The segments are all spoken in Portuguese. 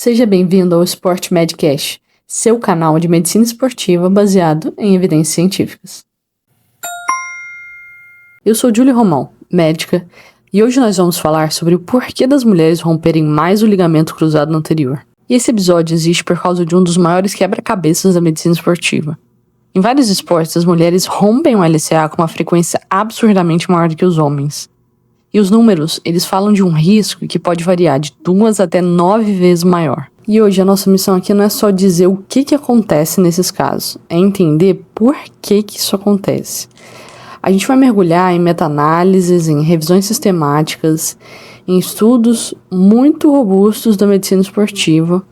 Seja bem-vindo ao Sport Medcast, seu canal de medicina esportiva baseado em evidências científicas. Eu sou Julie Romão, médica, e hoje nós vamos falar sobre o porquê das mulheres romperem mais o ligamento cruzado anterior. E esse episódio existe por causa de um dos maiores quebra-cabeças da medicina esportiva. Em vários esportes, as mulheres rompem o LCA com uma frequência absurdamente maior do que os homens. E os números, eles falam de um risco que pode variar de 2 até 9 vezes maior. E hoje a nossa missão aqui não é só dizer o que acontece nesses casos, é entender por que isso acontece. A gente vai mergulhar em meta-análises, em revisões sistemáticas, em estudos muito robustos da medicina esportiva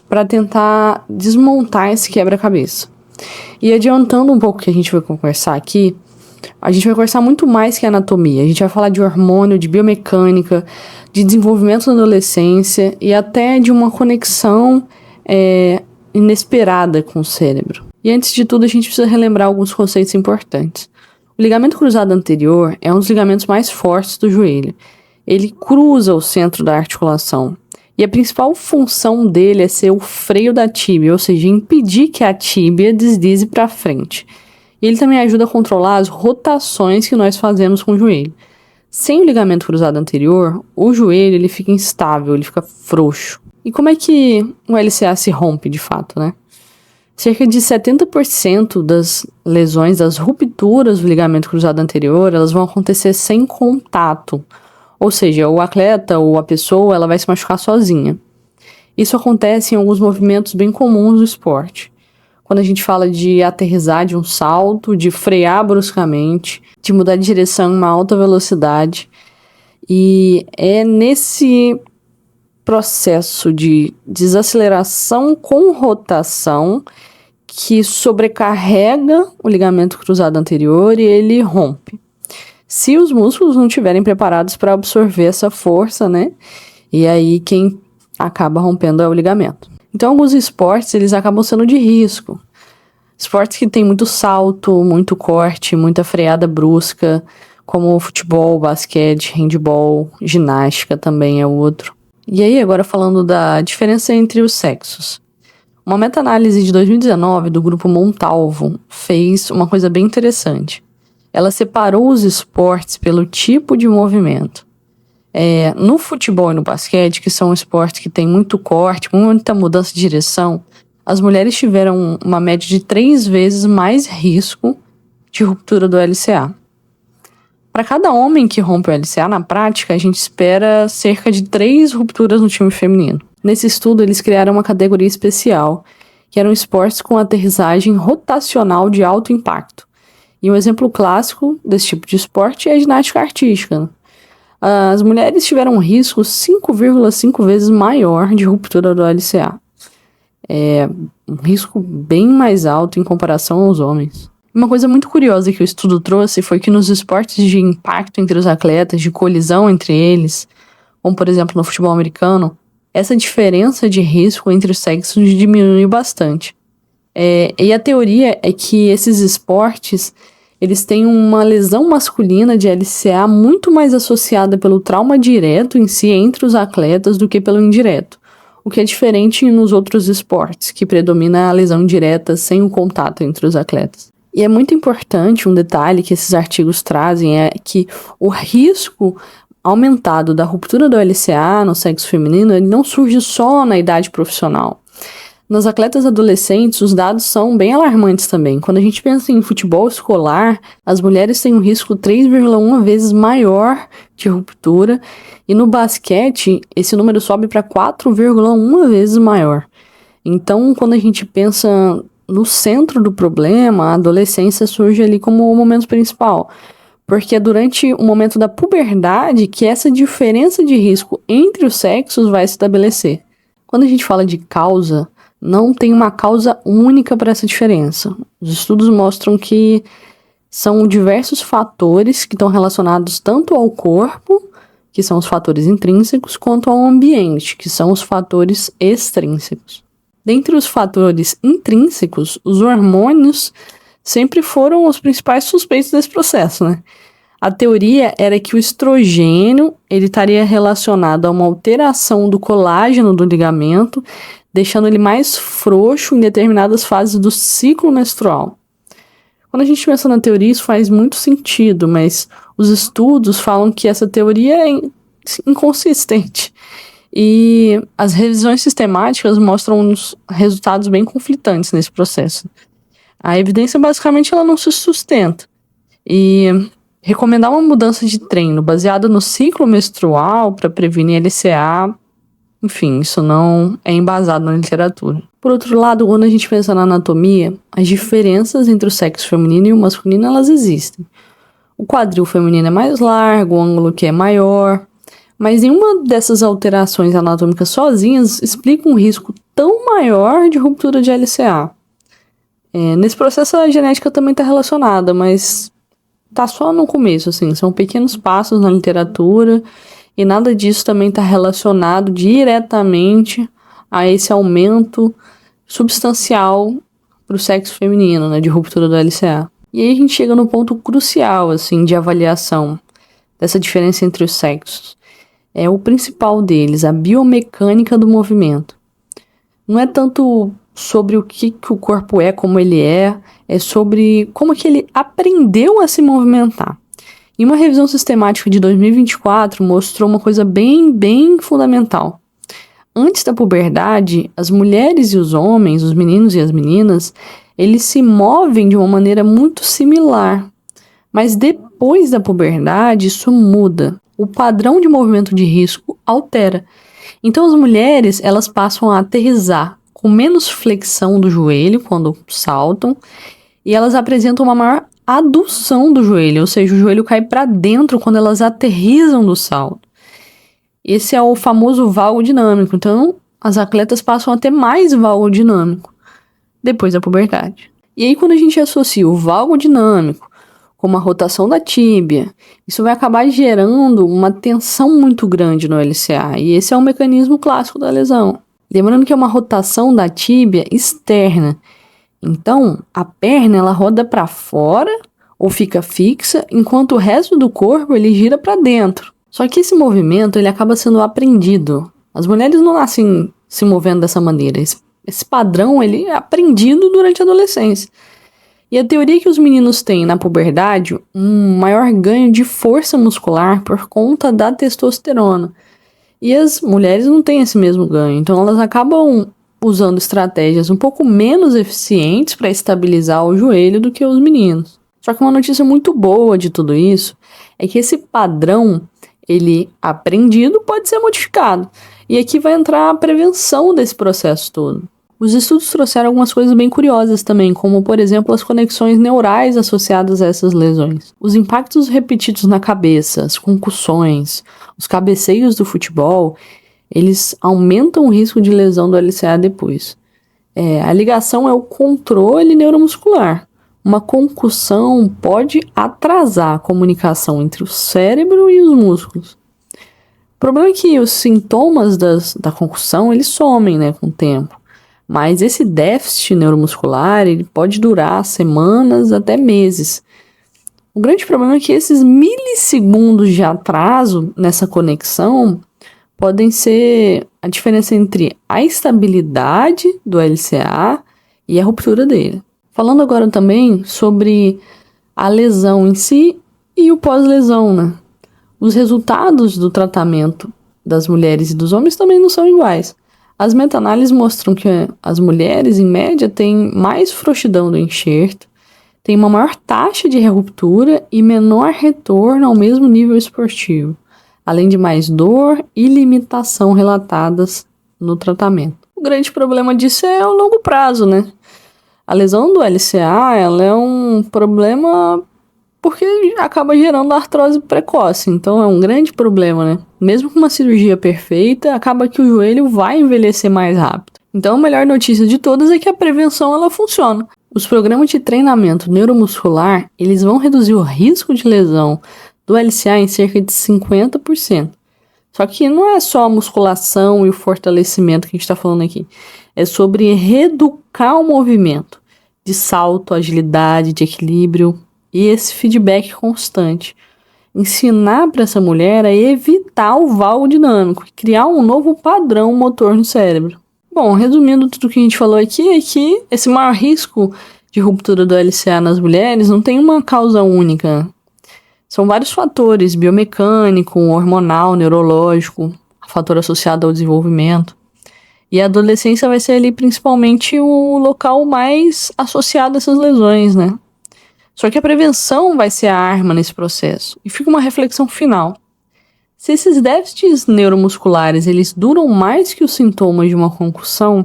para tentar desmontar esse quebra-cabeça. E adiantando um pouco o que a gente vai conversar aqui, a gente vai conversar muito mais que anatomia. A gente vai falar de hormônio, de biomecânica, de desenvolvimento na adolescência e até de uma conexão inesperada com o cérebro. E antes de tudo, a gente precisa relembrar alguns conceitos importantes. O ligamento cruzado anterior é um dos ligamentos mais fortes do joelho. Ele cruza o centro da articulação. E a principal função dele é ser o freio da tíbia, ou seja, impedir que a tíbia deslize para frente. E ele também ajuda a controlar as rotações que nós fazemos com o joelho. Sem o ligamento cruzado anterior, o joelho ele fica instável, ele fica frouxo. E como é que o LCA se rompe de fato, né? Cerca de 70% das lesões, das rupturas do ligamento cruzado anterior, elas vão acontecer sem contato. Ou seja, o atleta ou a pessoa ela vai se machucar sozinha. Isso acontece em alguns movimentos bem comuns do esporte. Quando a gente fala de aterrissar de um salto, de frear bruscamente, de mudar de direção em uma alta velocidade. E é nesse processo de desaceleração com rotação que sobrecarrega o ligamento cruzado anterior e ele rompe. Se os músculos não estiverem preparados para absorver essa força, né? E aí quem acaba rompendo é o ligamento. Então, alguns esportes, eles acabam sendo de risco. Esportes que tem muito salto, muito corte, muita freada brusca, como futebol, basquete, handebol, ginástica também é outro. E aí, agora falando da diferença entre os sexos. Uma meta-análise de 2019 do grupo Montalvo fez uma coisa bem interessante. Ela separou os esportes pelo tipo de movimento. No futebol e no basquete, que são esportes que tem muito corte, muita mudança de direção, as mulheres tiveram uma média de 3 vezes mais risco de ruptura do LCA. Para cada homem que rompe o LCA, na prática, a gente espera cerca de 3 rupturas no time feminino. Nesse estudo, eles criaram uma categoria especial, que eram esportes com aterrissagem rotacional de alto impacto. E um exemplo clássico desse tipo de esporte é a ginástica artística. As mulheres tiveram um risco 5,5 vezes maior de ruptura do LCA. É um risco bem mais alto em comparação aos homens. Uma coisa muito curiosa que o estudo trouxe foi que nos esportes de impacto entre os atletas, de colisão entre eles, como por exemplo no futebol americano, essa diferença de risco entre os sexos diminuiu bastante. E a teoria é que esses esportes eles têm uma lesão masculina de LCA muito mais associada pelo trauma direto em si entre os atletas do que pelo indireto, o que é diferente nos outros esportes, que predomina a lesão direta sem o contato entre os atletas. E é muito importante um detalhe que esses artigos trazem é que o risco aumentado da ruptura do LCA no sexo feminino ele não surge só na idade profissional. Nas atletas adolescentes, os dados são bem alarmantes também. Quando a gente pensa em futebol escolar, as mulheres têm um risco 3,1 vezes maior de ruptura, e no basquete, esse número sobe para 4,1 vezes maior. Então, quando a gente pensa no centro do problema, a adolescência surge ali como o momento principal, porque é durante o momento da puberdade que essa diferença de risco entre os sexos vai se estabelecer. Quando a gente fala de causa, não tem uma causa única para essa diferença. Os estudos mostram que são diversos fatores que estão relacionados tanto ao corpo, que são os fatores intrínsecos, quanto ao ambiente, que são os fatores extrínsecos. Dentre os fatores intrínsecos, os hormônios sempre foram os principais suspeitos desse processo, né? A teoria era que o estrogênio ele estaria relacionado a uma alteração do colágeno do ligamento, deixando ele mais frouxo em determinadas fases do ciclo menstrual. Quando a gente pensa na teoria, isso faz muito sentido, mas os estudos falam que essa teoria é inconsistente. E as revisões sistemáticas mostram uns resultados bem conflitantes nesse processo. A evidência, basicamente, ela não se sustenta. E recomendar uma mudança de treino baseada no ciclo menstrual para prevenir LCA, enfim, isso não é embasado na literatura. Por outro lado, quando a gente pensa na anatomia, as diferenças entre o sexo feminino e o masculino, elas existem. O quadril feminino é mais largo, o ângulo que é maior, mas nenhuma dessas alterações anatômicas sozinhas explica um risco tão maior de ruptura de LCA. Nesse processo a genética também está relacionada, mas tá só no começo, assim, são pequenos passos na literatura e nada disso também está relacionado diretamente a esse aumento substancial para o sexo feminino, né, de ruptura do LCA. E aí a gente chega no ponto crucial, assim, de avaliação dessa diferença entre os sexos. É o principal deles, a biomecânica do movimento. Não é tanto sobre o que o corpo é, como ele é sobre como que ele aprendeu a se movimentar. E uma revisão sistemática de 2024 mostrou uma coisa bem fundamental. Antes da puberdade, as mulheres e os homens, os meninos e as meninas, eles se movem de uma maneira muito similar. Mas depois da puberdade, isso muda. O padrão de movimento de risco altera. Então as mulheres, elas passam a aterrissar com menos flexão do joelho quando saltam, e elas apresentam uma maior adução do joelho, ou seja, o joelho cai para dentro quando elas aterrissam do salto. Esse é o famoso valgo dinâmico. Então, as atletas passam a ter mais valgo dinâmico depois da puberdade. E aí, quando a gente associa o valgo dinâmico com uma rotação da tíbia, isso vai acabar gerando uma tensão muito grande no LCA. E esse é um mecanismo clássico da lesão. Lembrando que é uma rotação da tíbia externa. Então, a perna ela roda para fora ou fica fixa, enquanto o resto do corpo ele gira para dentro. Só que esse movimento ele acaba sendo aprendido. As mulheres não nascem se movendo dessa maneira. Esse padrão ele é aprendido durante a adolescência. E a teoria que os meninos têm na puberdade, um maior ganho de força muscular por conta da testosterona. E as mulheres não têm esse mesmo ganho, então elas acabam usando estratégias um pouco menos eficientes para estabilizar o joelho do que os meninos. Só que uma notícia muito boa de tudo isso é que esse padrão, ele aprendido, pode ser modificado. E aqui vai entrar a prevenção desse processo todo. Os estudos trouxeram algumas coisas bem curiosas também, como, por exemplo, as conexões neurais associadas a essas lesões. Os impactos repetidos na cabeça, as concussões, os cabeceios do futebol, eles aumentam o risco de lesão do LCA depois. A ligação é o controle neuromuscular. Uma concussão pode atrasar a comunicação entre o cérebro e os músculos. O problema é que os sintomas da concussão, eles somem, né, com o tempo. Mas esse déficit neuromuscular, ele pode durar semanas até meses. O grande problema é que esses milissegundos de atraso nessa conexão podem ser a diferença entre a estabilidade do LCA e a ruptura dele. Falando agora também sobre a lesão em si e o pós-lesão, né? Os resultados do tratamento das mulheres e dos homens também não são iguais. As meta-análises mostram que as mulheres, em média, têm mais frouxidão do enxerto, têm uma maior taxa de ruptura e menor retorno ao mesmo nível esportivo, além de mais dor e limitação relatadas no tratamento. O grande problema disso é o longo prazo, né? A lesão do LCA, ela é um problema porque acaba gerando artrose precoce, então é um grande problema, né? Mesmo com uma cirurgia perfeita, acaba que o joelho vai envelhecer mais rápido. Então a melhor notícia de todas é que a prevenção ela funciona. Os programas de treinamento neuromuscular, eles vão reduzir o risco de lesão do LCA em cerca de 50%. Só que não é só a musculação e o fortalecimento que a gente está falando aqui. É sobre reeducar o movimento de salto, agilidade, de equilíbrio e esse feedback constante. ensinar para essa mulher a evitar o valgo dinâmico e criar um novo padrão motor no cérebro. Bom, resumindo tudo que a gente falou aqui, é que esse maior risco de ruptura do LCA nas mulheres não tem uma causa única. São vários fatores, biomecânico, hormonal, neurológico, fator associado ao desenvolvimento. E a adolescência vai ser ali principalmente o local mais associado a essas lesões, né? Só que a prevenção vai ser a arma nesse processo. E fica uma reflexão final. Se esses déficits neuromusculares, eles duram mais que os sintomas de uma concussão,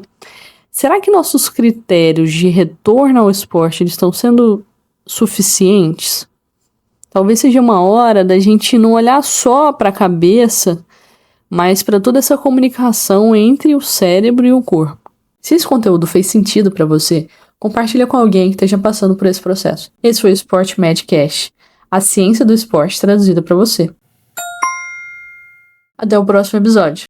será que nossos critérios de retorno ao esporte eles estão sendo suficientes? Talvez seja uma hora da gente não olhar só para a cabeça, mas para toda essa comunicação entre o cérebro e o corpo. Se esse conteúdo fez sentido para você, compartilha com alguém que esteja passando por esse processo. Esse foi o Sport Medcast, a ciência do esporte traduzida para você. Até o próximo episódio.